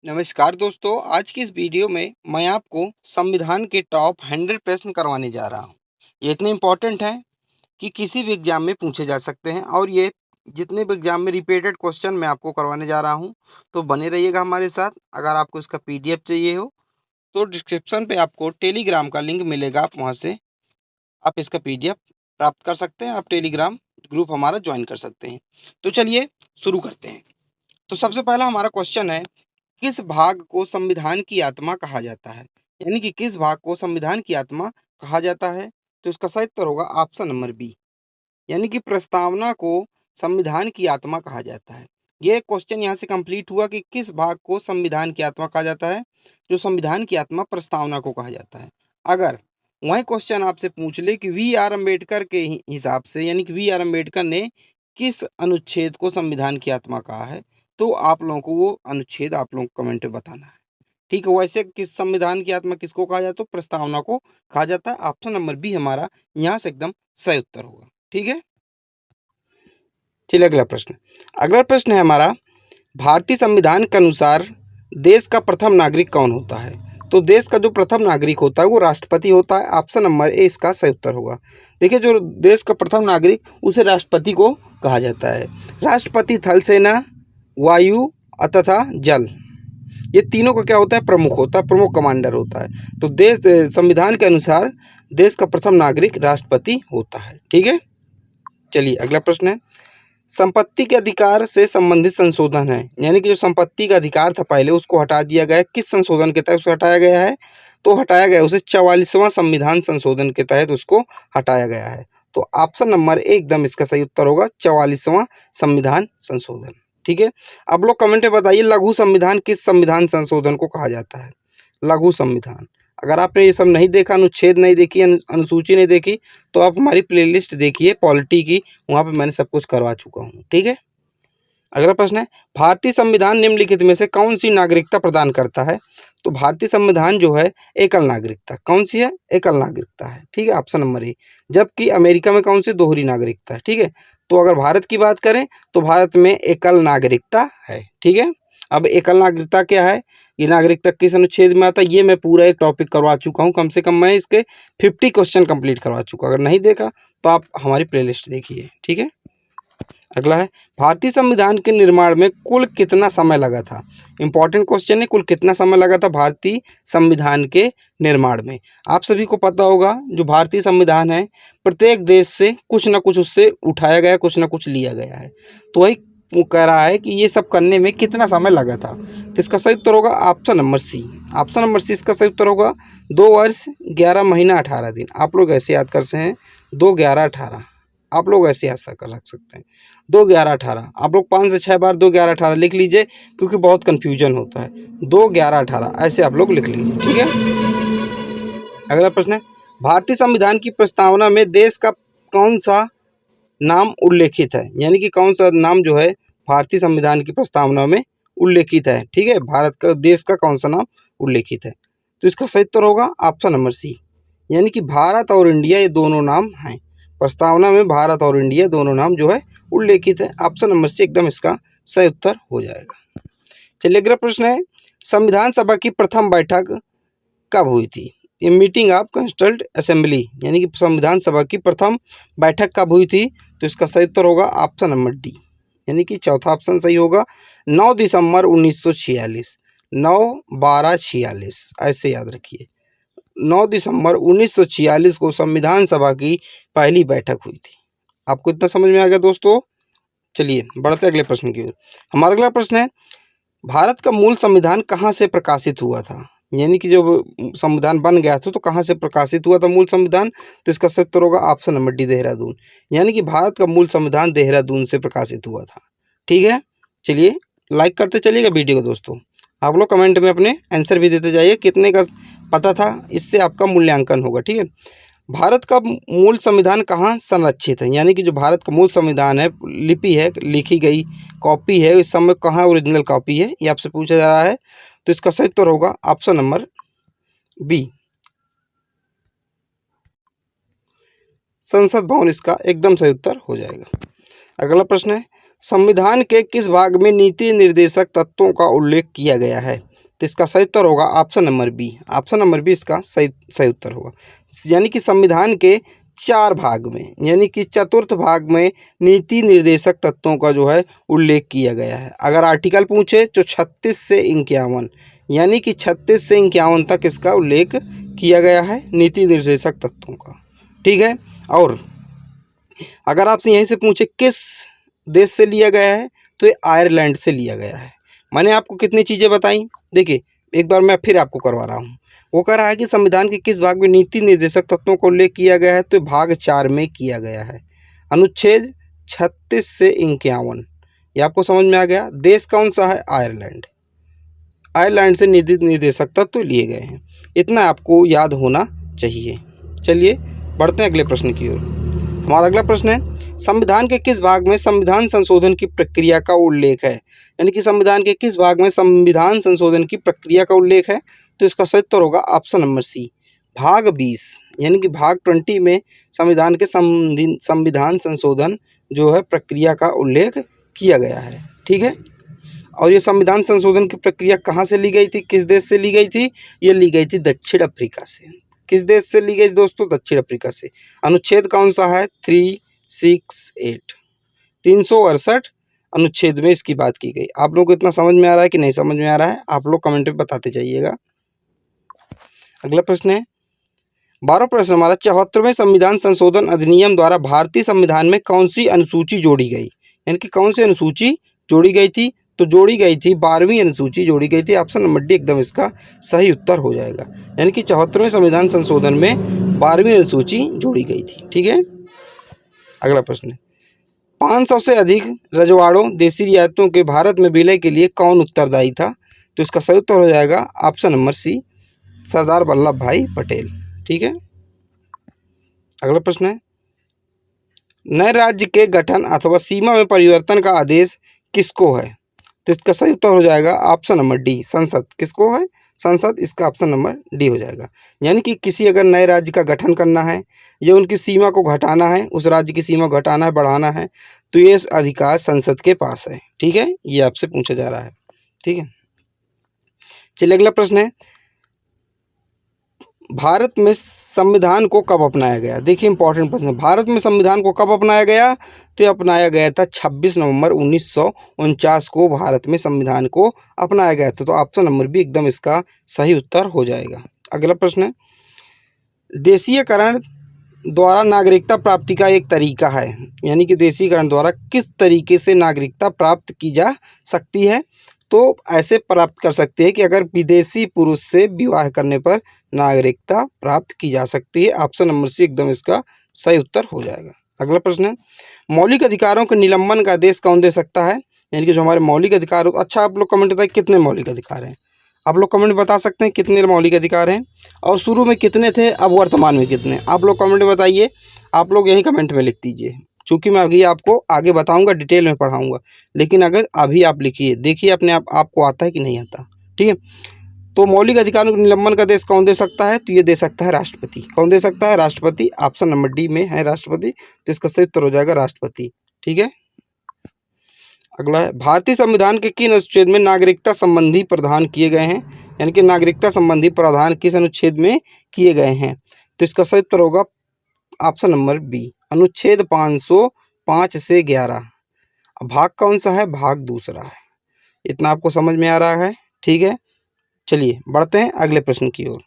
नमस्कार दोस्तों, आज की इस वीडियो में मैं आपको संविधान के टॉप 100 प्रश्न करवाने जा रहा हूँ। ये इतने इम्पोर्टेंट हैं कि किसी भी एग्जाम में पूछे जा सकते हैं और ये जितने भी एग्जाम में रिपीटेड क्वेश्चन मैं आपको करवाने जा रहा हूँ। तो बने रहिएगा हमारे साथ। अगर आपको इसका पीडीएफ चाहिए हो तो डिस्क्रिप्शन पे आपको टेलीग्राम का लिंक मिलेगा, आप वहाँ से आप इसका पीडीएफ प्राप्त कर सकते हैं। आप टेलीग्राम ग्रुप हमारा ज्वाइन कर सकते हैं। तो चलिए शुरू करते हैं। तो सबसे पहला हमारा क्वेश्चन है, किस भाग को संविधान की आत्मा कहा जाता है? यानी कि किस भाग को संविधान की आत्मा कहा जाता है? तो इसका सही उत्तर होगा ऑप्शन नंबर बी, यानी कि प्रस्तावना को संविधान की आत्मा कहा जाता है। ये क्वेश्चन यहाँ से कंप्लीट हुआ कि किस भाग को संविधान की आत्मा कहा जाता है। जो संविधान की आत्मा प्रस्तावना को कहा जाता है। अगर वही क्वेश्चन आपसे पूछ ले कि वी आर अम्बेडकर के हिसाब से, यानी कि वी आर अम्बेडकर ने किस अनुच्छेद को संविधान की आत्मा कहा है, तो आप लोगों को वो अनुच्छेद आप लोगों को कमेंट में बताना है। ठीक है, वैसे किस संविधान की आत्मा किसको कहा जाता है? तो प्रस्तावना को कहा जाता है। ऑप्शन नंबर बी हमारा यहाँ से एकदम सही उत्तर होगा। ठीक है, चलिए अगला प्रश्न। अगला प्रश्न है हमारा, भारतीय संविधान के अनुसार देश का प्रथम नागरिक कौन होता है? तो देश का जो प्रथम नागरिक होता है वो राष्ट्रपति होता है। ऑप्शन नंबर ए इसका सही उत्तर होगा। देखिए, जो देश का प्रथम नागरिक उसे राष्ट्रपति को कहा जाता है। राष्ट्रपति थल सेना, वायु तथा जल, ये तीनों का क्या होता है? प्रमुख होता है, प्रमुख कमांडर होता है। तो देश संविधान के अनुसार देश का प्रथम नागरिक राष्ट्रपति होता है। ठीक है, चलिए अगला प्रश्न है, संपत्ति के अधिकार से संबंधित संशोधन है, यानी कि जो संपत्ति का अधिकार था पहले उसको हटा दिया गया है। किस संशोधन के तहत उसे हटाया गया है? तो हटाया गया उसे 44वां संविधान संशोधन के तहत उसको हटाया गया है। तो ऑप्शन नंबर एकदम इसका सही उत्तर होगा 44वां संविधान संशोधन। ठीक है, अब लोग कमेंट में बताइए, लघु संविधान किस संविधान संशोधन को कहा जाता है? लघु संविधान, अगर आपने ये सब नहीं देखा, अनुच्छेद नहीं देखी, अनुसूची नहीं देखी, तो आप हमारी प्लेलिस्ट देखिए पॉलिटी की, वहाँ पे मैंने सब कुछ करवा चुका हूँ। ठीक है, अगला प्रश्न है, भारतीय संविधान निम्नलिखित में से कौन सी नागरिकता प्रदान करता है? तो भारतीय संविधान जो है एकल नागरिकता, कौन सी है? एकल नागरिकता है। ठीक है, ऑप्शन नंबर ए। जबकि अमेरिका में कौन सी? दोहरी नागरिकता है। ठीक है, तो अगर भारत की बात करें तो भारत में एकल नागरिकता है। ठीक है, अब एकल नागरिकता क्या है, ये नागरिकता किस अनुच्छेद में आता है, ये मैं पूरा एक टॉपिक करवा चुका हूँ। कम से कम मैं इसके 50 क्वेश्चन कंप्लीट करवा चुका। अगर नहीं देखा तो आप हमारी प्लेलिस्ट देखिए। ठीक है, अगला है, भारतीय संविधान के निर्माण में कुल कितना समय लगा था? इंपॉर्टेंट क्वेश्चन है, कुल कितना समय लगा था भारतीय संविधान के निर्माण में? आप सभी को पता होगा, जो भारतीय संविधान है प्रत्येक देश से कुछ ना कुछ उससे उठाया गया, कुछ ना कुछ लिया गया है। तो वही वो कह रहा है कि ये सब करने में कितना समय लगा था। तो इसका सही उत्तर होगा option number C. Option number C इसका सही उत्तर होगा 2 वर्ष 11 महीना 18 दिन। आप लोग ऐसे याद कर सकते हैं, 2 11 18, आप लोग ऐसे ऐसा कर रख सकते हैं 2 11 18। आप लोग 5 से 6 बार 2 11 18 लिख लीजिए, क्योंकि बहुत कन्फ्यूजन होता है। 2 11 18 ऐसे आप लोग लिख लीजिए। ठीक है, अगला प्रश्न है, भारतीय संविधान की प्रस्तावना में देश का कौन सा नाम उल्लेखित है? यानी कि कौन सा नाम जो है भारतीय संविधान की प्रस्तावना में उल्लेखित है? ठीक है, भारत का, देश का कौन सा नाम उल्लेखित है? तो इसका सही उत्तर होगा ऑप्शन नंबर सी, यानी कि भारत और इंडिया, ये दोनों नाम हैं। प्रस्तावना में भारत और इंडिया दोनों नाम जो है उल्लेखित है। ऑप्शन नंबर सी एकदम इसका सही उत्तर हो जाएगा। चलिए अगला प्रश्न है, संविधान सभा की प्रथम बैठक कब हुई थी? ये मीटिंग ऑफ कॉन्स्टिट्यूएंट असेंबली, यानी कि संविधान सभा की प्रथम बैठक कब हुई थी? तो इसका सही उत्तर होगा ऑप्शन नंबर डी, यानी कि चौथा ऑप्शन सही होगा 9 दिसंबर 1946। 9/12/46 ऐसे याद रखिए। 9 दिसंबर 1946 को संविधान सभा की पहली बैठक हुई थी। आपको इतना समझ में आ गया दोस्तों? चलिए बढ़ते अगले प्रश्न की ओर। हमारा अगला प्रश्न है, भारत का मूल संविधान कहाँ से प्रकाशित हुआ था? यानी कि जब संविधान बन गया था तो कहाँ से प्रकाशित हुआ था मूल संविधान? तो इसका सही उत्तर होगा ऑप्शन नंबर डी, देहरादून। यानी कि भारत का मूल संविधान देहरादून से प्रकाशित हुआ था। ठीक है, चलिए लाइक करते चलिएगा वीडियो को दोस्तों। आप लोग कमेंट में अपने आंसर भी देते जाइए, कितने का पता था, इससे आपका मूल्यांकन होगा। ठीक है, भारत का मूल संविधान कहाँ संरक्षित है? यानी कि जो भारत का मूल संविधान है, लिपि है, लिखी गई कॉपी है, इस समय कहाँ ओरिजिनल कॉपी है, ये आपसे पूछा जा रहा है। तो इसका सही उत्तर होगा ऑप्शन नंबर बी, संसद भवन इसका एकदम सही उत्तर हो जाएगा। अगला प्रश्न है, संविधान के किस भाग में नीति निर्देशक तत्वों का उल्लेख किया गया है? तो इसका सही उत्तर होगा option number B. Option number B इसका सही उत्तर होगा। यानी कि संविधान के 4 भाग में, यानी कि चतुर्थ भाग में नीति निर्देशक तत्वों का जो है उल्लेख किया गया है। अगर आर्टिकल पूछे तो 36 से 51, यानी कि 36 से 51 तक इसका उल्लेख किया गया है नीति निर्देशक तत्वों का। ठीक है। और अगर आपसे यहीं से पूछे किस देश से लिया गया है, तो ये आयरलैंड से लिया गया है। मैंने आपको कितनी चीज़ें बताई, देखिए एक बार मैं फिर आपको करवा रहा हूँ। वो कह रहा है कि संविधान के किस भाग में नीति निर्देशक तत्वों का उल्लेख किया गया है, तो भाग 4 में किया गया है, अनुच्छेद 36 से 51। ये आपको समझ में आ गया। देश कौन सा है? आयरलैंड। आयरलैंड से नीति निर्देशक तत्व लिए गए हैं, इतना आपको याद होना चाहिए। चलिए बढ़ते हैं अगले प्रश्न की ओर। हमारा अगला प्रश्न है, संविधान के किस भाग में संविधान संशोधन की प्रक्रिया का उल्लेख है? यानी कि संविधान के किस भाग में संविधान संशोधन की प्रक्रिया का उल्लेख है? तो इसका सही उत्तर होगा ऑप्शन नंबर सी, भाग 20, यानी कि भाग 20 में संविधान के संविधान संशोधन जो है प्रक्रिया का उल्लेख किया गया है। ठीक है। और ये संविधान संशोधन की प्रक्रिया कहाँ से ली गई थी, किस देश से ली गई थी? ये ली गई थी दक्षिण अफ्रीका से। किस देश से ली गई दोस्तों? दक्षिण अफ्रीका से। अनुच्छेद कौन सा है? 368, 368 अनुच्छेद में इसकी बात की गई। आप लोगों को इतना समझ में आ रहा है कि नहीं समझ में आ रहा है? आप लोग कमेंट में बताते जाइएगा। अगला प्रश्न है 12वां प्रश्न हमारा, 74वें संविधान संशोधन अधिनियम द्वारा भारतीय संविधान में कौन सी अनुसूची जोड़ी गई? यानी कि कौन सी अनुसूची जोड़ी गई थी? तो जोड़ी गई थी 12वीं अनुसूची जोड़ी गई थी। ऑप्शन नंबर डी एकदम इसका सही उत्तर हो जाएगा। यानी कि 74वें संविधान संशोधन में 12वीं अनुसूची जोड़ी गई थी। ठीक है। अगला प्रश्न है, 500 से अधिक रजवाड़ों देसी रियासतों के भारत में विलय के लिए कौन उत्तरदायी था? तो इसका सही उत्तर हो जाएगा ऑप्शन नंबर सी, सरदार वल्लभ भाई पटेल। ठीक है। अगला प्रश्न है, नए राज्य के गठन अथवा सीमा में परिवर्तन का आदेश किसको है? तो इसका सही उत्तर हो जाएगा ऑप्शन नंबर डी, संसद। किसको है? संसद। इसका ऑप्शन नंबर डी हो जाएगा। यानी कि किसी अगर नए राज्य का गठन करना है या उनकी सीमा को घटाना है, उस राज्य की सीमा घटाना है, बढ़ाना है, तो ये अधिकार संसद के पास है। ठीक है। ये आपसे पूछा जा रहा है। ठीक है। चलिए अगला प्रश्न है, भारत में संविधान को कब अपनाया गया? देखिए इंपॉर्टेंट प्रश्न है। भारत में संविधान को कब अपनाया गया? तो अपनाया गया था 26 नवंबर 1949 को भारत में संविधान को अपनाया गया था। तो ऑप्शन नंबर बी एकदम इसका सही उत्तर हो जाएगा। अगला प्रश्न है, देशीयकरण द्वारा नागरिकता प्राप्ति का एक तरीका है, यानी कि देशीकरण द्वारा किस तरीके से नागरिकता प्राप्त की जा सकती है? तो ऐसे प्राप्त कर सकते हैं कि अगर विदेशी पुरुष से विवाह करने पर नागरिकता प्राप्त की जा सकती है। ऑप्शन नंबर सी एकदम इसका सही उत्तर हो जाएगा। अगला प्रश्न है, मौलिक अधिकारों के निलंबन का आदेश कौन दे सकता है? यानी कि जो हमारे मौलिक अधिकार, अच्छा आप लोग कमेंट बताइए कितने मौलिक अधिकार हैं? आप लोग कमेंट बता सकते हैं कितने मौलिक अधिकार हैं, और शुरू में कितने थे, अब वर्तमान में कितने? आप लोग कमेंट में बताइए। आप लोग यही कमेंट में लिख दीजिए, क्योंकि मैं अभी आपको आगे बताऊंगा, डिटेल में पढ़ाऊंगा। लेकिन अगर अभी आप लिखिए, देखिए अपने आप आपको आता है कि नहीं आता। ठीक है। तो मौलिक अधिकारों के निलंबन का आदेश कौन दे सकता है? तो ये दे सकता है राष्ट्रपति। कौन दे सकता है? राष्ट्रपति। ऑप्शन नंबर डी में है राष्ट्रपति। तो इसका सही उत्तर हो जाएगा राष्ट्रपति। ठीक है। अगला है, भारतीय संविधान के किन अनुच्छेद में नागरिकता संबंधी प्रावधान किए गए हैं? यानी कि नागरिकता संबंधी प्रावधान किस अनुच्छेद में किए गए हैं? तो इसका सही उत्तर होगा ऑप्शन नंबर बी, अनुच्छेद 505 से 11। भाग कौन सा है? भाग दूसरा है। इतना आपको समझ में आ रहा है? ठीक है। चलिए बढ़ते हैं अगले प्रश्न की ओर।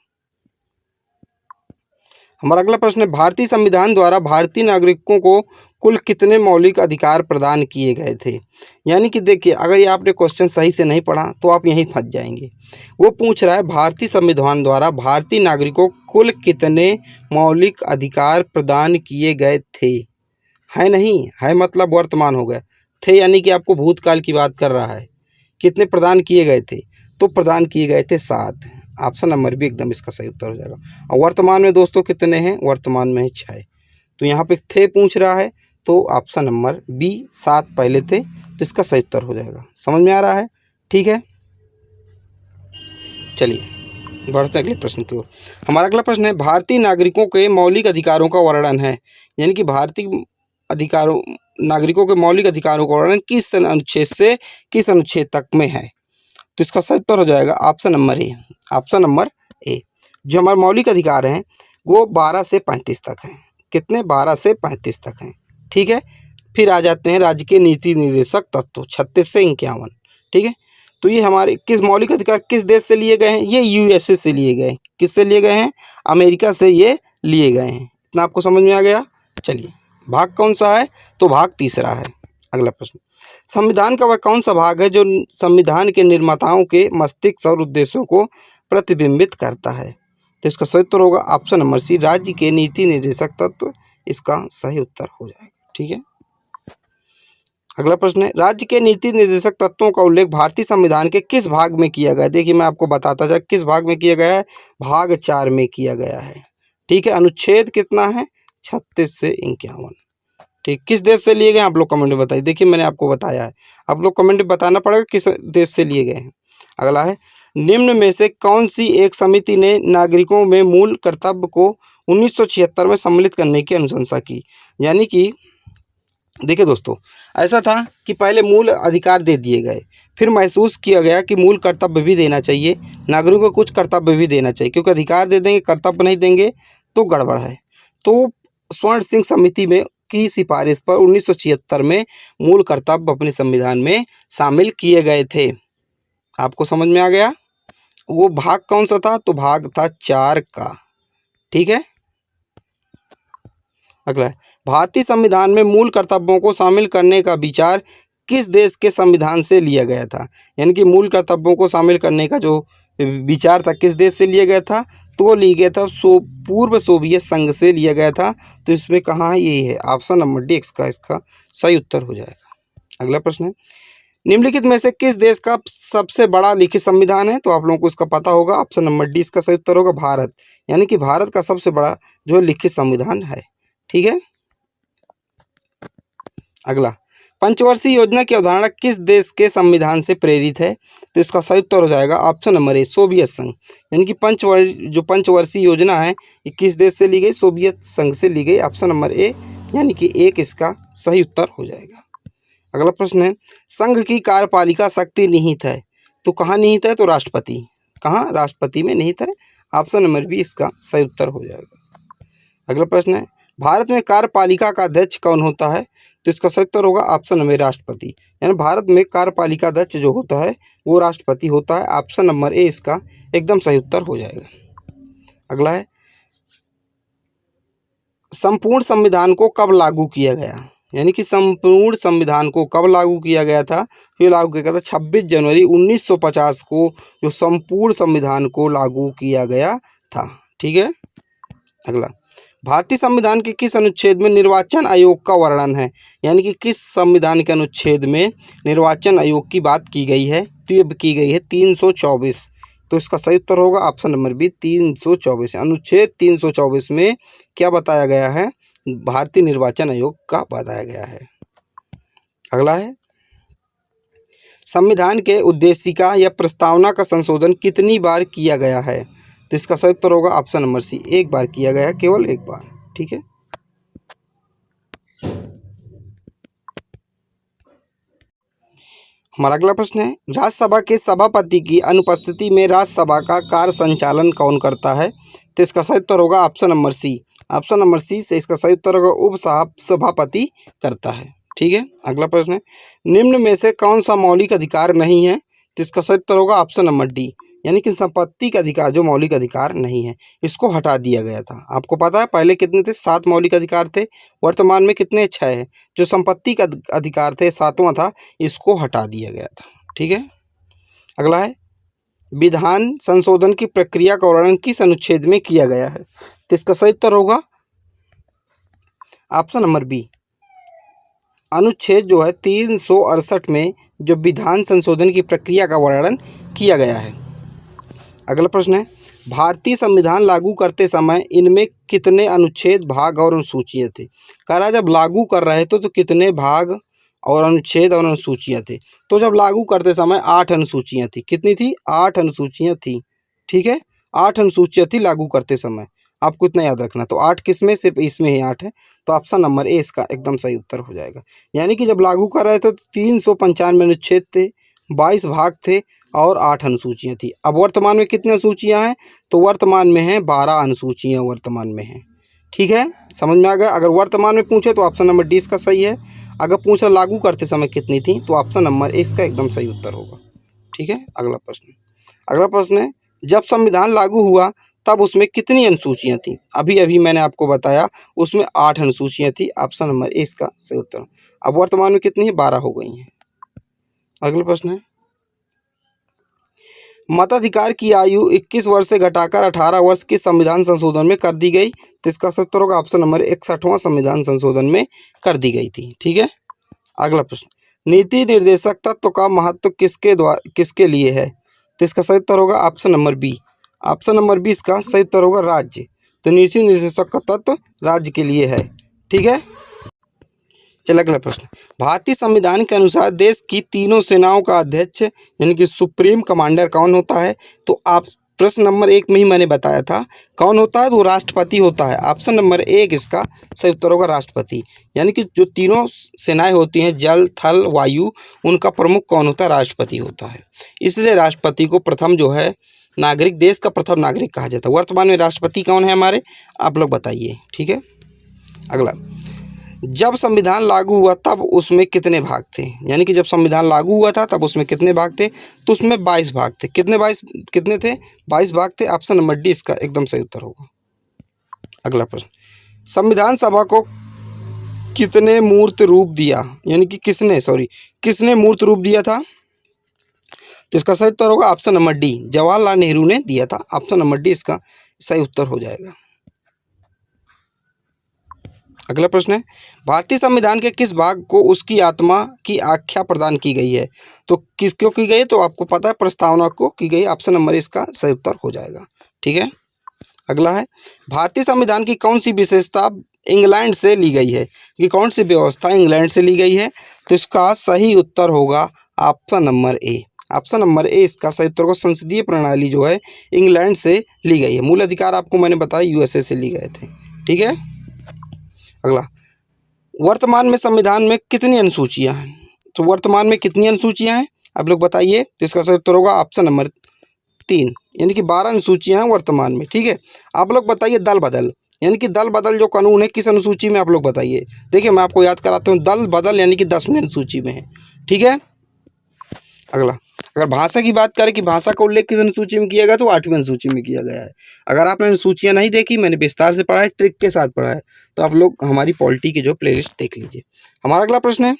हमारा अगला प्रश्न है, भारतीय संविधान द्वारा भारतीय नागरिकों को कुल कितने मौलिक अधिकार प्रदान किए गए थे? यानी कि देखिए, अगर ये आपने क्वेश्चन सही से नहीं पढ़ा तो आप यहीं फंस जाएंगे। वो पूछ रहा है भारतीय संविधान द्वारा भारतीय नागरिकों को कुल कितने मौलिक अधिकार प्रदान किए गए थे। है नहीं है, मतलब वर्तमान हो गए थे, यानी कि आपको भूतकाल की बात कर रहा है। कितने प्रदान किए गए थे? तो प्रदान किए गए थे 7। ऑप्शन नंबर बी एकदम इसका सही उत्तर हो जाएगा। और वर्तमान में दोस्तों कितने हैं? वर्तमान में है 6। तो यहाँ पे थे पूछ रहा है, तो ऑप्शन नंबर बी 7 पहले थे, तो इसका सही उत्तर हो जाएगा। समझ में आ रहा है? ठीक है। चलिए बढ़ते अगले प्रश्न की ओर। हमारा अगला प्रश्न है, भारतीय नागरिकों के मौलिक अधिकारों का वर्णन है, यानी कि भारतीय अधिकारों नागरिकों के मौलिक अधिकारों का वर्णन किस अनुच्छेद से किस अनुच्छेद तक में है? तो इसका सही उत्तर हो जाएगा option number A. Option number A. जो हमारे मौलिक अधिकार हैं वो 12 से 35 तक हैं। कितने? 12 से 35 तक हैं। ठीक है। फिर आ जाते हैं राज्य के नीति निर्देशक तत्व 36 से 51। ठीक है। तो ये हमारे किस मौलिक अधिकार किस देश से लिए गए हैं? ये यूएसए से लिए गए हैं। किससे लिए गए हैं? अमेरिका से ये लिए गए हैं। इतना आपको समझ में आ गया? चलिए, भाग कौन सा है? तो भाग तीसरा है। अगला प्रश्न, संविधान का वह कौन सा भाग है जो संविधान के निर्माताओं के मस्तिष्क और उद्देश्यों को प्रतिबिंबित करता है? तो इसका सही उत्तर होगा ऑप्शन नंबर सी, राज्य के नीति निर्देशक तत्व इसका सही उत्तर हो जाएगा। ठीक है। अगला प्रश्न है, राज्य के नीति निर्देशक तत्वों का उल्लेख भारतीय संविधान के किस भाग में किया गया है? देखिए मैं आपको बताता था किस भाग में किया गया है, भाग 4 में किया गया है। ठीक है। अनुच्छेद कितना है? 36 से 51। ठीक, किस देश से लिए गए आप लोग कमेंट में बताइए। देखिए मैंने आपको बताया है, आप लोग कमेंट में बताना पड़ेगा किस देश से लिए गए हैं। अगला है, निम्न में से कौन सी एक समिति ने नागरिकों में मूल कर्तव्य को 1976 में सम्मिलित करने की अनुशंसा की? यानी कि देखिए दोस्तों, ऐसा था कि पहले मूल अधिकार दे दिए गए, फिर महसूस किया गया कि मूल कर्तव्य भी देना चाहिए, नागरिकों को कुछ कर्तव्य भी देना चाहिए, क्योंकि अधिकार दे देंगे कर्तव्य नहीं देंगे तो गड़बड़ है। तो स्वर्ण सिंह समिति में की सिफारिश पर 1976 में मूल कर्तव्य अपने संविधान में शामिल किए गए थे। आपको समझ में आ गया? वो भाग कौन सा था? तो भाग था 4 का। ठीक है। अगला है, भारतीय संविधान में मूल कर्तव्यों को शामिल करने का विचार किस देश के संविधान से लिया गया था? यानी कि मूल कर्तव्यों को शामिल करने का जो विचार था किस देश से लिया गया था? तो वो लिया गया था पूर्व सोवियत संघ से लिया गया था। तो इसमें कहाँ है? यही है ऑप्शन नंबर डी इसका सही उत्तर हो जाएगा। अगला प्रश्न है, निम्नलिखित में से किस देश का सबसे बड़ा लिखित संविधान है? तो आप लोगों को इसका पता होगा, ऑप्शन नंबर डी इसका सही उत्तर होगा भारत। यानी कि भारत का सबसे बड़ा जो लिखित संविधान है। ठीक है। अगला, पंचवर्षीय योजना की अवधारणा किस देश के संविधान से प्रेरित है? तो इसका सही उत्तर हो जाएगा ऑप्शन नंबर ए, सोवियत संघ। यानी कि पंचवर्षीय योजना है ये किस देश से ली गई? सोवियत संघ से ली गई। ऑप्शन नंबर ए यानी कि एक इसका सही उत्तर हो जाएगा। अगला प्रश्न है, संघ की कार्यपालिका शक्ति निहित है, तो कहाँ निहित है? तो राष्ट्रपति। कहाँ? राष्ट्रपति में निहित है। ऑप्शन नंबर बी इसका सही उत्तर हो जाएगा। अगला प्रश्न है, भारत में कार्यपालिका का अध्यक्ष कौन होता है? तो इसका सही उत्तर होगा ऑप्शन नंबर राष्ट्रपति। यानी भारत में कार्यपालिका अध्यक्ष जो होता है वो राष्ट्रपति होता है। ऑप्शन नंबर ए इसका एकदम सही उत्तर हो जाएगा। अगला है, संपूर्ण संविधान को कब लागू किया गया? यानी कि संपूर्ण संविधान को कब लागू किया गया था? ये लागू किया गया था 26 जनवरी 1950 को जो संपूर्ण संविधान को लागू किया गया था। ठीक है। अगला, भारतीय संविधान के किस अनुच्छेद में निर्वाचन आयोग का वर्णन है? यानी कि किस संविधान के अनुच्छेद में निर्वाचन आयोग की बात की गई है? तो ये की गई है 324। तो इसका सही उत्तर होगा ऑप्शन नंबर बी 324। अनुच्छेद 324 में क्या बताया गया है? भारतीय निर्वाचन आयोग का बताया गया है। अगला है, संविधान के उद्देशिका या प्रस्तावना का संशोधन कितनी बार किया गया है? तो इसका सही उत्तर होगा ऑप्शन नंबर सी, एक बार किया गया है, केवल एक बार। ठीक है। हमारा अगला प्रश्न है, राज्यसभा के सभापति की अनुपस्थिति में राज्यसभा का कार्य संचालन कौन करता है? तो इसका सही उत्तर होगा option number C. Option number C से इसका सही उत्तर होगा उप सभापति करता है। ठीक है। अगला प्रश्न है, निम्न में से कौन सा मौलिक अधिकार नहीं है? तो इसका सही उत्तर होगा ऑप्शन नंबर डी, यानी कि संपत्ति का अधिकार जो मौलिक अधिकार नहीं है इसको हटा दिया गया था। आपको पता है पहले कितने थे? 7 मौलिक अधिकार थे, वर्तमान में कितने? 6 है। जो संपत्ति का अधिकार थे 7वां था, इसको हटा दिया गया था। ठीक है। अगला है, विधान संशोधन की प्रक्रिया का वर्णन किस अनुच्छेद में किया गया है? तो इसका सही उत्तर होगा ऑप्शन नंबर बी, अनुच्छेद जो है 368 में जो विधान संशोधन की प्रक्रिया का वर्णन किया गया है। अगला प्रश्न है, भारतीय संविधान लागू करते समय इनमें कितने अनुच्छेद, भाग और अनुसूचियाँ थे? कह रहा है जब लागू कर रहे थे तो कितने भाग और अनुच्छेद और अनुसूचियाँ थे? तो जब लागू करते समय 8 अनुसूचियाँ थी। कितनी थी? 8 अनुसूचियाँ थी। ठीक है। 8 अनुसूचियाँ थी लागू करते समय, आपको इतना याद रखना। तो 8 किस में? सिर्फ इसमें ही 8 है। तो ऑप्शन नंबर ए इसका एकदम सही उत्तर हो जाएगा। यानी कि जब लागू कर रहे थे तो 395 अनुच्छेद थे, 22 भाग थे और 8 अनुसूचियाँ थी। अब वर्तमान में कितनी अनुसूचियाँ हैं? तो वर्तमान में हैं 12 अनुसूचियाँ वर्तमान में हैं। ठीक है, समझ में आ गया। अगर वर्तमान में पूछे तो ऑप्शन नंबर डी इसका सही है। अगर पूछा लागू करते समय कितनी थी तो ऑप्शन नंबर ए इसका एकदम सही उत्तर होगा। ठीक है, अगला प्रश्न है, जब संविधान लागू हुआ तब उसमें कितनी अनुसूचियाँ थी? अभी अभी मैंने आपको बताया उसमें 8 अनुसूचियाँ थी। ऑप्शन नंबर ए इसका सही उत्तर। अब वर्तमान में कितनी है? 12 हो गई हैं। अगला प्रश्न है, मताधिकार की आयु 21 वर्ष से घटाकर 18 वर्ष के संविधान संशोधन में कर दी गई। तो इसका सही उत्तर होगा ऑप्शन नंबर 61वां संविधान संशोधन में कर दी गई थी। ठीक है, अगला प्रश्न, नीति निर्देशक तत्व का महत्व किसके लिए है? तो इसका सही उत्तर होगा option number B. Option number B इसका सही उत्तर होगा राज्य। तो नीति निर्देशक का तत्व राज्य के लिए है। ठीक है, चलिए अगला प्रश्न, भारतीय संविधान के अनुसार देश की तीनों सेनाओं का अध्यक्ष यानी कि सुप्रीम कमांडर कौन होता है? तो आप प्रश्न नंबर 1 में ही मैंने बताया था कौन होता है, वो राष्ट्रपति होता है। ऑप्शन नंबर 1 इसका सही उत्तर होगा राष्ट्रपति। यानी कि जो तीनों सेनाएं होती हैं जल थल वायु, उनका प्रमुख कौन होता है? राष्ट्रपति होता है। इसलिए राष्ट्रपति को प्रथम जो है नागरिक, देश का प्रथम नागरिक कहा जाता है। वर्तमान में राष्ट्रपति कौन है हमारे? आप लोग बताइए। ठीक है, अगला, जब संविधान लागू हुआ तब उसमें कितने भाग थे? यानी कि जब संविधान लागू हुआ था तब उसमें कितने भाग थे? तो उसमें 22 भाग थे। कितने थे? 22 भाग थे। ऑप्शन नंबर डी इसका एकदम सही उत्तर होगा। अगला प्रश्न, संविधान सभा को कितने मूर्त रूप दिया? यानी कि किसने मूर्त रूप दिया था? तो इसका सही उत्तर होगा option number D, Jawaharlal Nehru ने दिया था। ऑप्शन नंबर डी इसका सही उत्तर हो जाएगा। अगला प्रश्न है, भारतीय संविधान के किस भाग को उसकी आत्मा की आख्या प्रदान की गई है? तो किसको की गई है? तो आपको पता है प्रस्तावना को की गई। ऑप्शन नंबर इसका सही उत्तर हो जाएगा। ठीक है, अगला है, भारतीय संविधान की कौन सी विशेषता इंग्लैंड से ली गई है? कि कौन सी व्यवस्था इंग्लैंड से ली गई है? तो इसका सही उत्तर होगा option number A. Option number A इसका सही उत्तर होगा, संसदीय प्रणाली जो है इंग्लैंड से ली गई है। मूल अधिकार आपको मैंने बताया यूएसए से ली गए थे। ठीक है, अगला, वर्तमान में संविधान में कितनी अनुसूचियां हैं? तो वर्तमान में कितनी अनुसूचियां हैं आप लोग बताइए। तो इसका सही उत्तर होगा ऑप्शन नंबर 3, यानी कि 12 अनुसूचियां हैं वर्तमान में। ठीक है, आप लोग बताइए दल बदल, यानी कि दल बदल जो कानून है किस अनुसूची में? आप लोग बताइए। देखिए मैं आपको याद कराता हूँ, दल बदल यानी कि 10वीं अनुसूची में है। ठीक है, अगला, अगर भाषा की बात करें कि भाषा का उल्लेख किस अनुसूची में किया गया, तो 8वीं अनुसूची में किया गया है। अगर आपने अनुसूचियां नहीं देखी, मैंने विस्तार से पढ़ा है, ट्रिक के साथ पढ़ा है, तो आप लोग हमारी पॉलिटी की जो प्लेलिस्ट देख लीजिए। हमारा अगला प्रश्न है,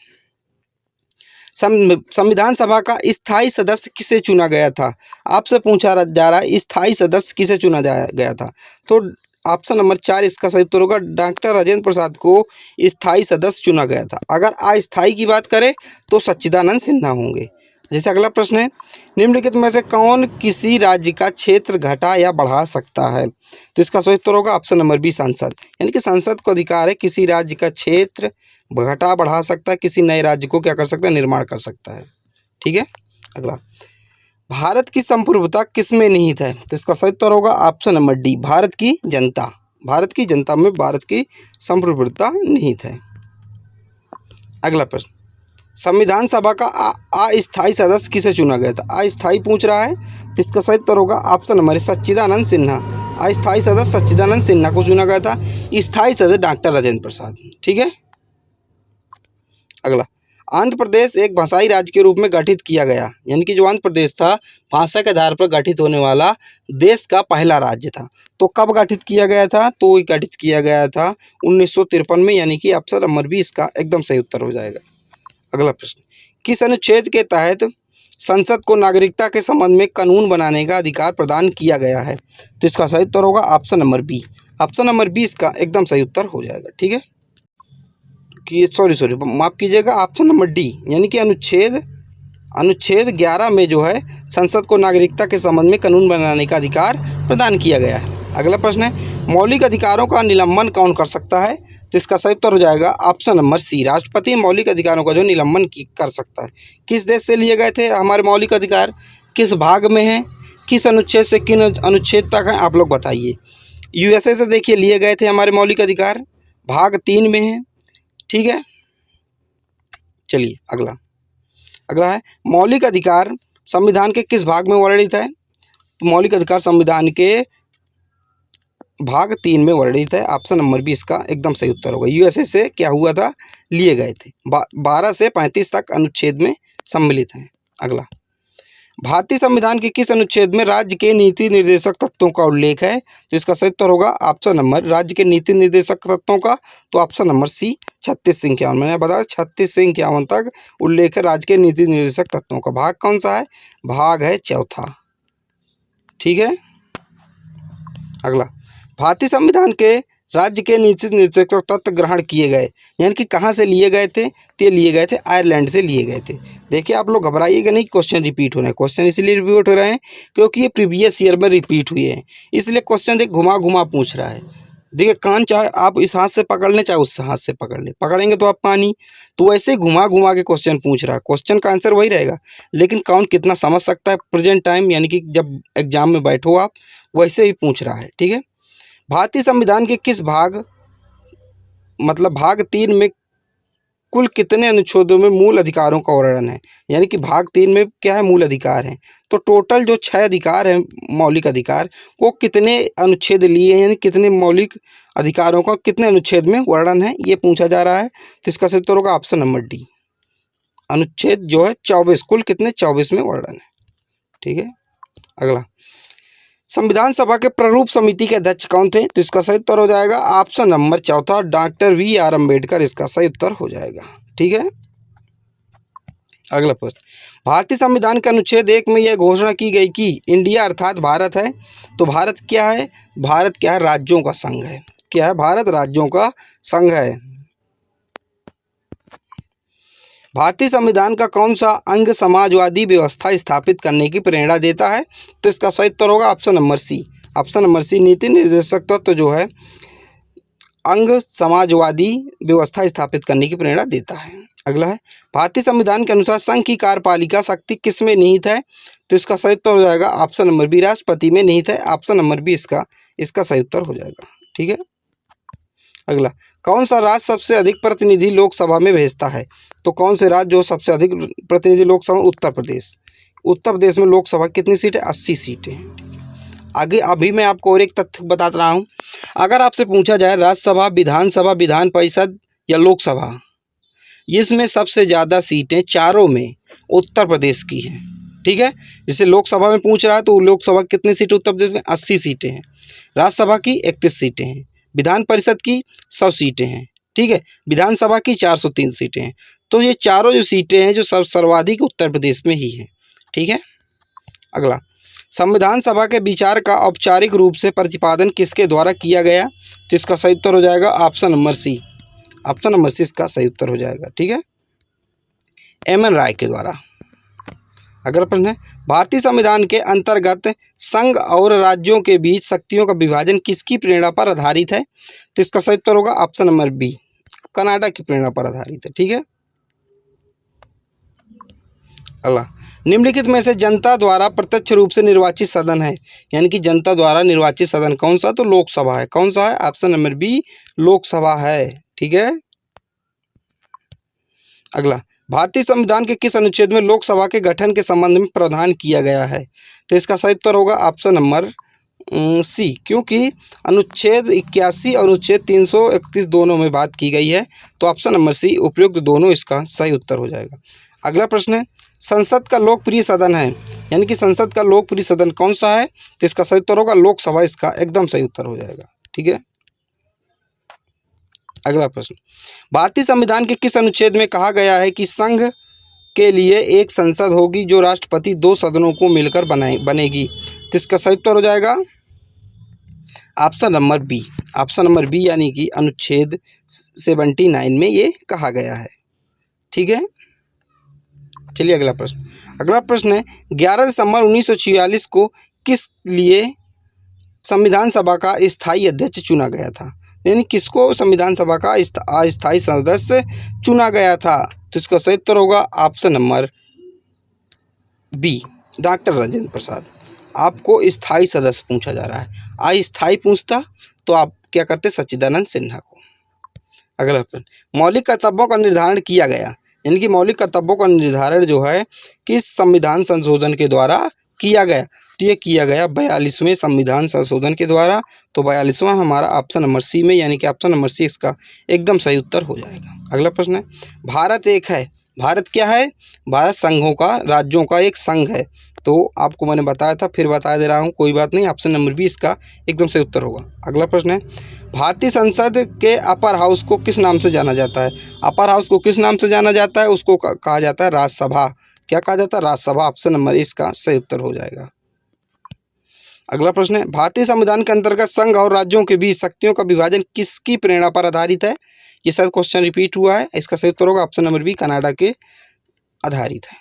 संविधान सभा का स्थायी सदस्य किसे चुना गया था? आपसे पूछा जा रहा है स्थायी सदस्य किसे चुना गया था? तो ऑप्शन नंबर 4 इसका सही उत्तर होगा, डॉक्टर राजेंद्र प्रसाद को स्थायी सदस्य चुना गया था। अगर अस्थायी की बात करें तो सच्चिदानंद सिन्हा होंगे। जैसे अगला प्रश्न है, निम्नलिखित में से कौन किसी राज्य का क्षेत्र घटा या बढ़ा सकता है? तो इसका सही उत्तर होगा ऑप्शन नंबर बी, सांसद। यानी कि संसद को अधिकार है किसी राज्य का क्षेत्र घटा बढ़ा सकता है, किसी नए राज्य को क्या कर सकता है? निर्माण कर सकता है। ठीक है, अगला, भारत की संप्रभुता किसमें निहित है? तो इसका सही उत्तर होगा ऑप्शन नंबर डी, भारत की जनता। भारत की जनता में भारत की संप्रभुता निहित है। अगला प्रश्न, संविधान सभा का अस्थायी सदस्य किसे चुना गया था? अस्थायी पूछ रहा है, तो इसका सही उत्तर होगा ऑप्शन नंबर सच्चिदानंद सिन्हा। अस्थायी सदस्य सच्चिदानंद सिन्हा को चुना गया था, स्थायी सदस्य डॉक्टर राजेंद्र प्रसाद। ठीक है, अगला, आंध्र प्रदेश एक भाषाई राज्य के रूप में गठित किया गया। यानी कि जो आंध्र प्रदेश था भाषा के आधार पर गठित होने वाला देश का पहला राज्य था। तो कब गठित किया गया था? तो गठित किया गया था 1953 में। यानी कि ऑप्शन नंबर बी इसका एकदम सही उत्तर हो जाएगा। अगला प्रश्न, किस अनुच्छेद के तहत संसद को नागरिकता के संबंध में कानून बनाने का अधिकार प्रदान किया गया है? तो इसका सही उत्तर होगा option number B. Option number B इसका एकदम सही उत्तर हो जाएगा। ठीक है, कि सॉरी माफ़ कीजिएगा, ऑप्शन नंबर डी, यानी कि अनुच्छेद 11 में जो है संसद को नागरिकता के संबंध में कानून बनाने का अधिकार प्रदान किया गया है। अगला प्रश्न है, मौलिक अधिकारों का निलंबन कौन कर सकता है? तो इसका सही उत्तर हो जाएगा ऑप्शन नंबर सी, राष्ट्रपति मौलिक अधिकारों का जो निलंबन कर सकता है। किस देश से लिए गए थे हमारे मौलिक अधिकार? किस भाग में है? किस अनुच्छेद से किन अनुच्छेद तक हैं? आप लोग बताइए। यूएसए से देखिए लिए गए थे हमारे मौलिक अधिकार, भाग 3 में है। ठीक है, चलिए अगला है, मौलिक अधिकार संविधान के किस भाग में वर्णित है? तो मौलिक अधिकार संविधान के भाग 3 में वर्णित है। ऑप्शन नंबर बी इसका एकदम सही उत्तर होगा। यूएसए से क्या हुआ था? लिए गए थे। 12 से 35 तक अनुच्छेद में सम्मिलित हैं। अगला, भारतीय संविधान के किस अनुच्छेद में राज्य के नीति निर्देशक तत्वों का उल्लेख है? तो इसका सही उत्तर होगा ऑप्शन नंबर, राज्य के नीति निर्देशक तत्वों का, तो ऑप्शन नंबर सी 36 से 51। मैंने बताया 36 से 51 तक उल्लेख है राज्य के नीति निर्देशक तत्वों का। भाग कौन सा है? भाग है चौथा। ठीक है। अगला, भारतीय संविधान के राज्य के नीति निर्देशक तत्व ग्रहण किए गए, यानी कि कहाँ से लिए गए थे? ते लिए गए थे आयरलैंड से लिए गए थे। देखिए आप लोग घबराइएगा नहीं, क्वेश्चन रिपीट हो रहे हैं। क्वेश्चन इसलिए रिपीट हो रहे हैं क्योंकि ये प्रीवियस ईयर में रिपीट हुए हैं, इसलिए क्वेश्चन देख घुमा घुमा पूछ रहा है। देखिए कान चाहे आप इस हाथ से पकड़ लें चाहे उस हाथ से पकड़ लें, पकड़ेंगे तो आप पानी, तो ऐसे घुमा घुमा के क्वेश्चन पूछ रहा है। क्वेश्चन का आंसर वही रहेगा, लेकिन कौन कितना समझ सकता है प्रेजेंट टाइम, यानी कि जब एग्जाम में बैठो आप, वैसे ही पूछ रहा है। ठीक है। भारतीय संविधान के किस भाग, मतलब भाग 3 में कुल कितने अनुच्छेदों में मूल अधिकारों का वर्णन है? यानी कि भाग 3 में क्या है? मूल अधिकार हैं। तो टोटल जो 6 अधिकार हैं मौलिक अधिकार, वो कितने अनुच्छेद लिए हैं, यानी कितने मौलिक अधिकारों का कितने अनुच्छेद में वर्णन है, ये पूछा जा रहा है। तो इसका सही उत्तर होगा ऑप्शन नंबर डी, अनुच्छेद जो है 24, कुल कितने? 24 में वर्णन है। ठीक है। अगला, संविधान सभा के प्रारूप समिति के अध्यक्ष कौन थे? तो इसका सही उत्तर हो जाएगा ऑप्शन नंबर चौथा, डॉक्टर वी.आर. अम्बेडकर इसका सही उत्तर हो जाएगा। ठीक है। अगला प्रश्न, भारतीय संविधान के अनुच्छेद 1 में यह घोषणा की गई कि इंडिया अर्थात भारत है। तो भारत क्या है? भारत क्या है? राज्यों का संघ है। क्या है? भारत राज्यों का संघ है। भारतीय संविधान का कौन सा अंग समाजवादी व्यवस्था स्थापित करने की प्रेरणा देता है? तो इसका सही उत्तर होगा option number C, option number C, नीति निर्देशक तत्व जो है अंग समाजवादी व्यवस्था स्थापित करने की प्रेरणा देता है। अगला है, भारतीय संविधान के अनुसार संघ की कार्यपालिका शक्ति किस में निहित है? तो इसका सही उत्तर हो जाएगा ऑप्शन नंबर बी, राष्ट्रपति में निहित है। ऑप्शन नंबर बी इसका सही उत्तर हो जाएगा। ठीक है। अगला, कौन सा राज्य सबसे अधिक प्रतिनिधि लोकसभा में भेजता है? तो कौन से राज्य जो सबसे अधिक प्रतिनिधि लोकसभा? उत्तर प्रदेश। उत्तर प्रदेश में लोकसभा कितनी सीटें? 80 सीटें हैं। आगे अभी मैं आपको और एक तथ्य बता रहा हूँ। अगर आपसे पूछा जाए राज्यसभा, विधानसभा, विधान परिषद या लोकसभा, इसमें सबसे ज़्यादा सीटें चारों में उत्तर प्रदेश की हैं। ठीक है। जैसे लोकसभा में पूछ रहा है तो लोकसभा कितनी सीटें उत्तर प्रदेश में? 80 सीटें हैं। राज्यसभा की 31 सीटें हैं। विधान परिषद की 100 सीटें हैं। ठीक है। विधानसभा की 403 सीटें हैं। तो ये चारों जो सीटें हैं जो सर्वाधिक उत्तर प्रदेश में ही हैं। ठीक है। अगला, संविधान सभा के विचार का औपचारिक रूप से प्रतिपादन किसके द्वारा किया गया? तो इसका सही उत्तर हो जाएगा option number C, option number C इसका सही उत्तर हो जाएगा। ठीक है। एम.एन. राय के द्वारा। अगला प्रश्न है, भारतीय संविधान के अंतर्गत संघ और राज्यों के बीच शक्तियों का विभाजन किसकी प्रेरणा पर आधारित है? तो इसका सही उत्तर होगा ऑप्शन नंबर बी, कनाडा की प्रेरणा पर आधारित है। ठीक है। अगला, निम्नलिखित में से जनता द्वारा प्रत्यक्ष रूप से निर्वाचित सदन है, यानी कि जनता द्वारा निर्वाचित सदन कौन सा? तो लोकसभा है। कौन सा है? ऑप्शन नंबर बी, लोकसभा है। ठीक है। अगला, भारतीय संविधान के किस अनुच्छेद में लोकसभा के गठन के संबंध में प्रावधान किया गया है? तो इसका सही उत्तर होगा ऑप्शन नंबर सी, क्योंकि अनुच्छेद 81 और अनुच्छेद 331 दोनों में बात की गई है। तो ऑप्शन नंबर सी उपयुक्त दोनों इसका सही उत्तर हो जाएगा। अगला प्रश्न है, संसद का लोकप्रिय सदन है, यानी कि संसद का लोकप्रिय सदन कौन सा है? तो इसका सही उत्तर होगा लोकसभा, इसका एकदम सही उत्तर हो जाएगा। ठीक है। अगला प्रश्न, भारतीय संविधान के किस अनुच्छेद में कहा गया है कि संघ के लिए एक संसद होगी जो राष्ट्रपति 2 सदनों को मिलकर बनेगी? तो इसका सही उत्तर हो जाएगा option number B, option number B, यानी कि अनुच्छेद 79 में ये कहा गया है। ठीक है। चलिए अगला प्रश्न। अगला प्रश्न है, 11 दिसंबर 1946 को किस लिए संविधान सभा का स्थायी अध्यक्ष चुना गया था? यानी किसको संविधान सभा का अस्थायी सदस्य चुना गया था? तो इसका सही उत्तर होगा option number B, doctor Rajendra Prasad. आपको स्थायी सदस्य पूछा जा रहा है, अस्थायी पूछता तो आप क्या करते? सच्चिदानंद सिन्हा को। अगला प्रश्न, मौलिक कर्तव्यों का निर्धारण किया गया यानी कि मौलिक कर्तव्यों का निर्धारण जो है किस संविधान संशोधन के द्वारा किया गया, तो ये किया गया 42वें संविधान संशोधन के द्वारा। तो 42वां हमारा ऑप्शन नंबर सी में, यानी कि ऑप्शन नंबर सी इसका एकदम सही उत्तर हो जाएगा। अगला प्रश्न है, भारत एक है, भारत क्या है? भारत संघों का, राज्यों का एक संघ है। तो आपको मैंने बताया था, फिर बता दे रहा हूँ, कोई बात नहीं, ऑप्शन नंबर बी इसका एकदम सही उत्तर होगा। अगला प्रश्न है, भारतीय संसद के अपर हाउस को किस नाम से जाना जाता है? अपर हाउस को किस नाम से जाना जाता है? उसको कहा जाता है राज्यसभा। क्या कहा जाता है? राज्यसभा। ऑप्शन नंबर इसका सही उत्तर हो जाएगा। अगला प्रश्न है, भारतीय संविधान के अंतर्गत संघ और राज्यों के बीच शक्तियों का विभाजन किसकी प्रेरणा पर आधारित है? ये शायद क्वेश्चन रिपीट हुआ है, इसका सही उत्तर होगा ऑप्शन नंबर बी, कनाडा के आधारित है।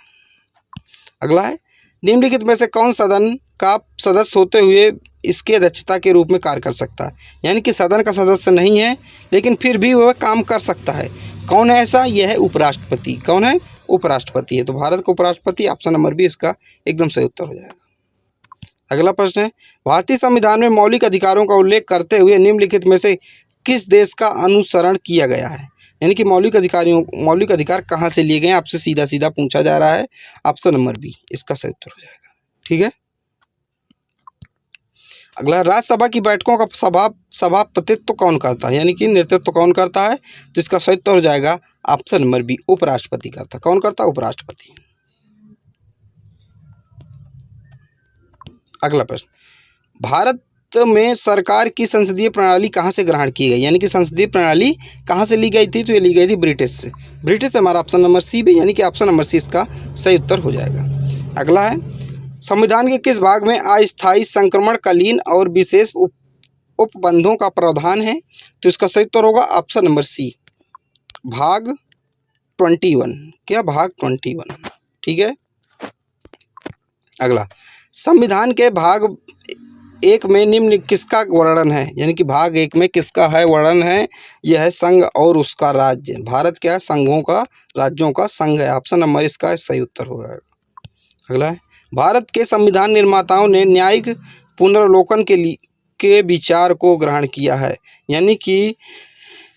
अगला है, निम्नलिखित में से कौन सदन का सदस्य होते हुए इसके अध्यक्षता के रूप में कार्य कर सकता है? यानी कि सदन का सदस्य नहीं है लेकिन फिर भी वह काम कर सकता है। कौन है ऐसा? यह है उपराष्ट्रपति। कौन है? उपराष्ट्रपति है। तो भारत का उपराष्ट्रपति, ऑप्शन नंबर बी इसका एकदम सही उत्तर हो जाएगा। अगला प्रश्न है, भारतीय संविधान में मौलिक अधिकारों का उल्लेख करते हुए निम्नलिखित में से किस देश का अनुसरण किया गया है? यानी कि मौलिक अधिकार कहाँ से लिए गए हैं? आपसे सीधा सीधा पूछा जा रहा है। ऑप्शन नंबर बी इसका सही उत्तर हो जाएगा। ठीक है। अगला, राज्यसभा की बैठकों का सभापतित्व कौन करता है? यानी कि नेतृत्व कौन करता है? तो इसका सही उत्तर हो जाएगा ऑप्शन नंबर बी, उपराष्ट्रपति करता है। कौन करता है? उपराष्ट्रपति। अगला प्रश्न, भारत में सरकार की संसदीय प्रणाली कहाँ से ग्रहण की गई? यानी कि संसदीय प्रणाली कहाँ से ली गई थी? तो ये ली गई थी ब्रिटिश से। ब्रिटिश हमारा ऑप्शन नंबर सी भी, यानी कि ऑप्शन नंबर सी इसका सही उत्तर हो जाएगा। अगला है, संविधान के किस भाग में अस्थायी संक्रमणकालीन और विशेष उपबंधों का प्रावधान है? तो इसका सही उत्तर होगा ऑप्शन नंबर सी, भाग 21। क्या? भाग 21। ठीक है। अगला, संविधान के भाग 1 में निम्न किसका वर्णन है? यानी कि भाग 1 में किसका है वर्णन है? यह है संघ और उसका राज्य। भारत क्या है? संघों का, राज्यों का संघ है। ऑप्शन नंबर इसका सही उत्तर हो जाएगा। अगला है, भारत के संविधान निर्माताओं ने न्यायिक पुनर्वलोकन के विचार को ग्रहण किया है। यानी कि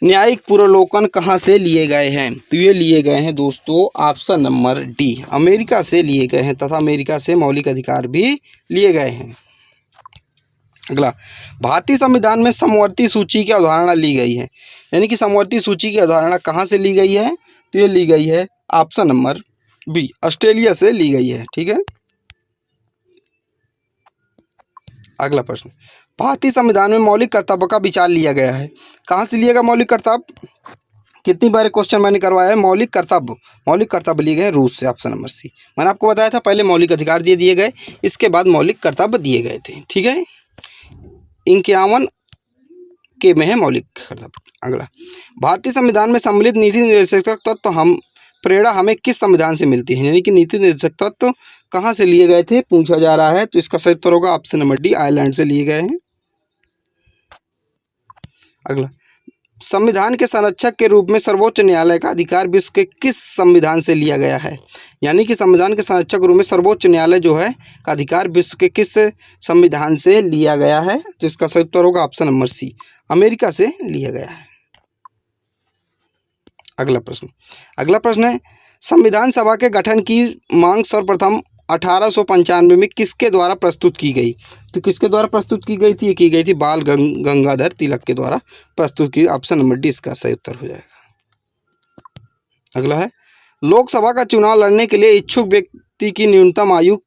न्यायिक पुनर्वलोकन कहाँ से लिए गए हैं? तो ये लिए गए हैं दोस्तों ऑप्शन नंबर डी, अमेरिका से लिए गए हैं, तथा अमेरिका से मौलिक अधिकार भी लिए गए हैं। अगला, भारतीय संविधान में समवर्ती सूची की अवधारणा ली गई है। यानी कि समवर्ती सूची की अवधारणा कहाँ से ली गई है? तो ये ली गई है ऑप्शन नंबर बी, ऑस्ट्रेलिया से ली गई है। ठीक है। अगला प्रश्न, भारतीय संविधान में मौलिक कर्तव्य का विचार लिया गया है। कहाँ से लिया गया मौलिक कर्तव्य? कितनी बार क्वेश्चन मैंने करवाया है? मौलिक कर्तव्य लिए गए रूस से। Option number C. मैंने आपको बताया था पहले मौलिक अधिकार दिए गए, इसके बाद मौलिक कर्तव्य दिए गए थे। ठीक है। 51 के में है मौलिक कर्तव्य। अगला, भारतीय संविधान में सम्मिलित नीति निर्देशक तत्व प्रेरणा हमें किस संविधान से मिलती है? यानी कि नीति निर्देशक तत्व कहाँ से लिए गए थे पूछा जा रहा है। तो इसका सही उत्तर होगा ऑप्शन नंबर डी, आयरलैंड से लिए गए हैं। अगला, संविधान के संरक्षक के रूप में सर्वोच्च न्यायालय का अधिकार विश्व के किस संविधान से लिया गया है? यानी कि संविधान के संरक्षक के रूप में सर्वोच्च न्यायालय जो है का अधिकार विश्व के किस संविधान से लिया गया है? तो इसका सही उत्तर होगा ऑप्शन नंबर सी, अमेरिका से लिया गया है। अगला प्रश्न है, संविधान सभा के गठन की मांग सर्वप्रथम 1895 में किसके द्वारा प्रस्तुत की गई? तो किसके द्वारा प्रस्तुत की गई थी? ये की गई थी बाल गंगाधर तिलक के द्वारा प्रस्तुत की। ऑप्शन नंबर डी इसका सही उत्तर हो जाएगा। अगला है, लोकसभा का चुनाव लड़ने के लिए इच्छुक व्यक्ति की न्यूनतम आयु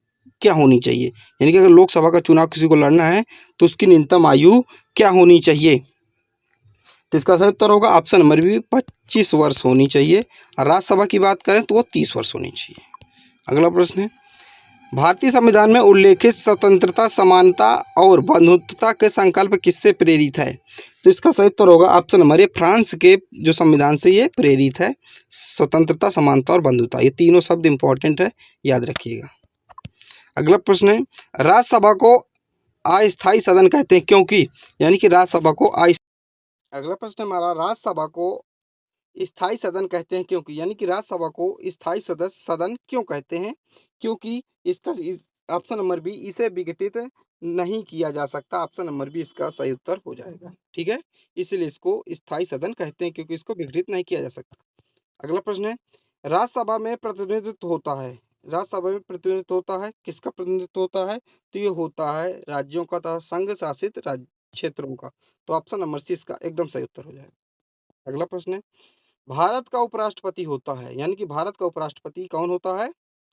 क्या होनी चाहिए? यानी कि अगर लोकसभा का चुनाव किसी को लड़ना है तो उसकी न्यूनतम आयु क्या होनी चाहिए? तो इसका सही उत्तर होगा ऑप्शन नंबर बी, 25 वर्ष होनी चाहिए। और राज्यसभा की बात करें तो वो 30 वर्ष होनी चाहिए। अगला प्रश्न है, भारतीय संविधान में उल्लेखित स्वतंत्रता, समानता और बंधुत्वता के संकल्प किससे प्रेरित है? तो इसका सही उत्तर होगा ऑप्शन नंबर ए, फ्रांस के जो संविधान से ये प्रेरित है। स्वतंत्रता, समानता और बंधुता, ये तीनों शब्द इंपॉर्टेंट है, याद रखिएगा। अगला प्रश्न है, राज्यसभा को अस्थायी सदन कहते हैं क्योंकि? यानी कि राज्यसभा को अगला प्रश्न हमारा, राज्यसभा को स्थायी सदन कहते हैं क्योंकि? यानी कि राज्यसभा को स्थायी सदन क्यों कहते हैं? क्योंकि इसका ऑप्शन नंबर बी, इसे विघटित नहीं किया जा सकता। ऑप्शन नंबर बी इसका सही उत्तर हो जाएगा। ठीक है, इसलिए इसको स्थायी सदन कहते हैं क्योंकि इसको विघटित नहीं किया जा सकता। अगला प्रश्न है, राज्यसभा में प्रतिनिधित्व होता है, राज्यसभा में प्रतिनिधित्व होता है, किसका प्रतिनिधित्व होता है? तो ये होता है राज्यों का तथा संघ शासित राज्य क्षेत्रों का। तो ऑप्शन नंबर सी इसका एकदम सही उत्तर हो जाएगा। अगला प्रश्न है, भारत का उपराष्ट्रपति होता है, यानी कि भारत का उपराष्ट्रपति कौन होता है?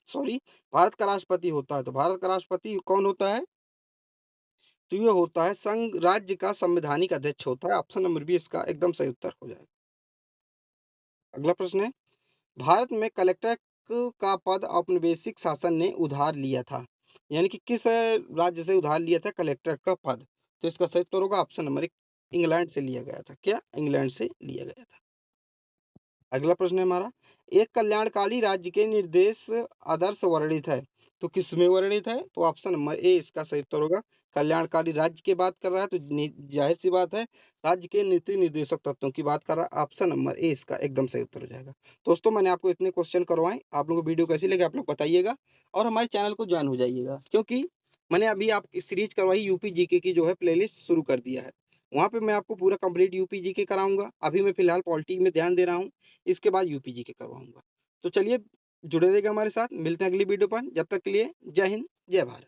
सॉरी, भारत का राष्ट्रपति होता है, तो भारत का राष्ट्रपति कौन होता है? तो ये होता है संघ राज्य का संवैधानिक अध्यक्ष होता है। ऑप्शन नंबर बी इसका एकदम सही उत्तर हो जाएगा। अगला प्रश्न है, भारत में कलेक्टर का पद औपनिवेशिक शासन ने उधार लिया था, यानी कि किस राज्य से उधार लिया था कलेक्टर का पद? तो इसका सही उत्तर होगा ऑप्शन नंबर एक, इंग्लैंड से लिया गया था। क्या? इंग्लैंड से लिया गया था। अगला प्रश्न है हमारा, एक कल्याणकारी राज्य के निर्देश आदर्श वर्णित है, तो किसमें वर्णित है? तो ऑप्शन नंबर ए इसका सही उत्तर होगा। कल्याणकारी राज्य की बात कर रहा है तो जाहिर सी बात है राज्य के नीति निर्देशक तत्वों की बात कर रहा है। ऑप्शन नंबर ए इसका एकदम सही उत्तर हो जाएगा। दोस्तों, मैंने आपको इतने क्वेश्चन करवाएं, आप लोगों को वीडियो कैसी लगी आप लोग बताइएगा और हमारे चैनल को ज्वाइन हो जाइएगा, क्योंकि मैंने अभी आपकी सीरीज करवाई यूपी जीके की जो है प्लेलिस्ट शुरू कर दिया है। वहाँ पे मैं आपको पूरा कंप्लीट यूपी जीके कराऊंगा। अभी मैं फिलहाल पॉलिटी में ध्यान दे रहा हूँ, इसके बाद यूपी जीके करवाऊंगा। तो चलिए जुड़े रहिएगा हमारे साथ, मिलते हैं अगली वीडियो पर। जब तक के लिए जय हिंद, जय भारत।